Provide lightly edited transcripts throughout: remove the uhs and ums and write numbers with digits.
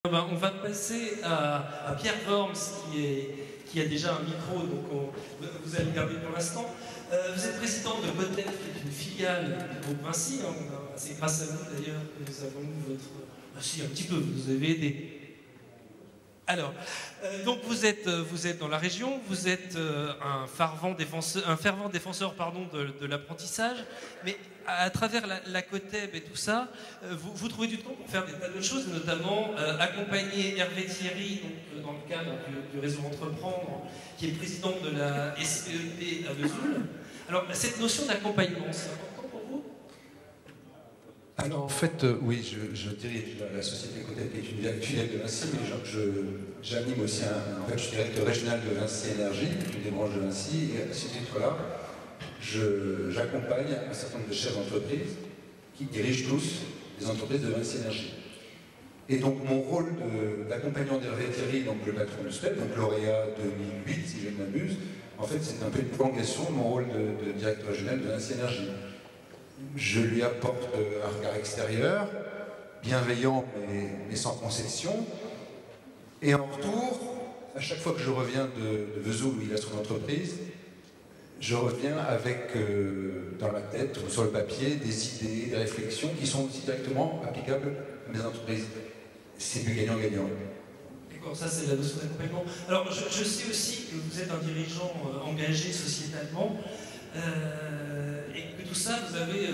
On va passer à Pierre Worms qui a déjà un micro, donc vous allez le garder pour l'instant. Vous êtes président de Bottef, qui est une filiale du groupe Vinci. C'est grâce à vous d'ailleurs que nous avons eu votre... Ah si, un petit peu, vous nous avez aidé. Alors, donc vous êtes dans la région, vous êtes un fervent défenseur de l'apprentissage, mais à travers la COTEB et tout ça, vous trouvez du temps pour faire des tas de choses, notamment accompagner Hervé Thierry donc, dans le cadre du réseau Entreprendre, qui est président de la SPEP à Vesoul. Alors, cette notion d'accompagnement, c'est important pour vous? Alors, en fait, oui, je dirige la société COTEB, qui est une filiale de Vinci, mais j'anime aussi en fait, je suis directeur régional de Vinci Énergie, une des branches de Vinci, et à ce titre-là, j'accompagne un certain nombre de chefs d'entreprise qui dirigent tous les entreprises de Vinci Énergie. Et donc, mon rôle d'accompagnant d'Hervé Thierry, donc le patron du SPEP, donc lauréat 2008, si je ne m'abuse, en fait, c'est un peu une prolongation de mon rôle de directeur régional de Vinci Énergie. Je lui apporte un regard extérieur, bienveillant mais sans concession. Et en retour, à chaque fois que je reviens de Vesoul où il a son entreprise, je reviens avec dans la tête ou sur le papier des idées, des réflexions qui sont aussi directement applicables à mes entreprises. C'est du gagnant-gagnant. D'accord, ça c'est la notion d'accompagnement. Alors je sais aussi que vous êtes un dirigeant engagé sociétalement. Et que tout ça, vous avez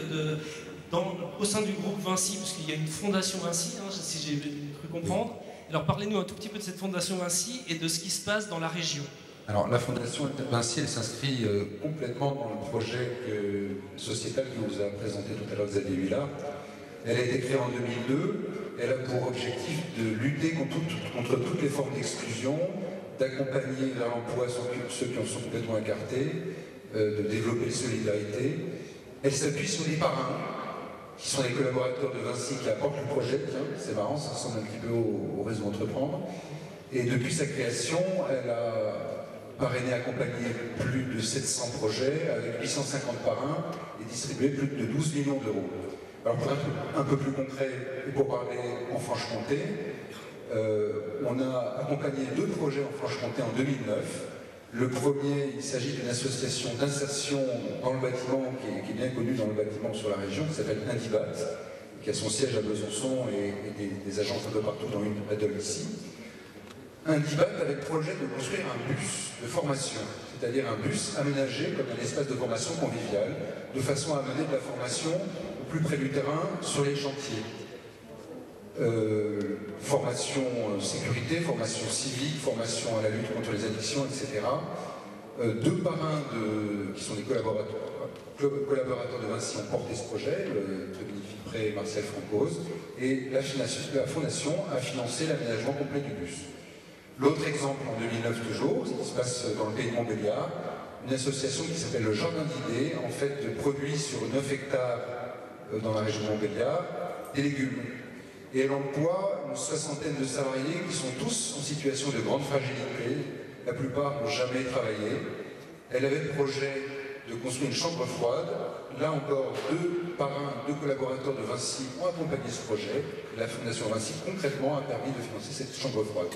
au sein du groupe Vinci, parce qu'il y a une fondation Vinci, si j'ai cru comprendre. Alors parlez-nous un tout petit peu de cette fondation Vinci et de ce qui se passe dans la région. Alors la fondation Vinci, elle s'inscrit complètement dans le projet sociétal que vous a présenté tout à l'heure Xavier Huillard. Elle a été créée en 2002. Elle a pour objectif de lutter contre toutes les formes d'exclusion, d'accompagner vers l'emploi ceux qui en sont complètement écartés, de développer la solidarité. Elle s'appuie sur des parrains, qui sont les collaborateurs de Vinci qui apportent le projet. C'est marrant, ça ressemble un petit peu au réseau Entreprendre. Et depuis sa création, elle a parrainé, accompagné plus de 700 projets, avec 850 parrains, et distribué plus de 12 millions d'euros. Alors pour être un peu plus concret, et pour parler en Franche-Comté, on a accompagné 2 projets en Franche-Comté en 2009. Le premier, il s'agit d'une association d'insertion dans le bâtiment, qui est bien connue dans le bâtiment sur la région, qui s'appelle Indibat, qui a son siège à Besançon et des agences un peu partout, dans une à Dole ici. Indibat avait le projet de construire un bus de formation, c'est-à-dire un bus aménagé comme un espace de formation convivial, de façon à mener de la formation au plus près du terrain sur les chantiers. Formation sécurité, formation civique, formation à la lutte contre les addictions, etc. 2 parrains qui sont des collaborateurs de Vinci ont porté ce projet, Dominique Fipré et Martial Francoz, et la Fondation a financé l'aménagement complet du bus. L'autre exemple en 2009 toujours, ce qui se passe dans le pays de Montbéliard, une association qui s'appelle le Jardin d'Idées, en fait produit sur 9 hectares dans la région de Montbéliard des légumes. Et elle emploie une 60aine de salariés qui sont tous en situation de grande fragilité. La plupart n'ont jamais travaillé. Elle avait le projet de construire une chambre froide. Là encore, 2 parrains, 2 collaborateurs de Vinci ont accompagné ce projet. La Fondation Vinci, concrètement, a permis de financer cette chambre froide.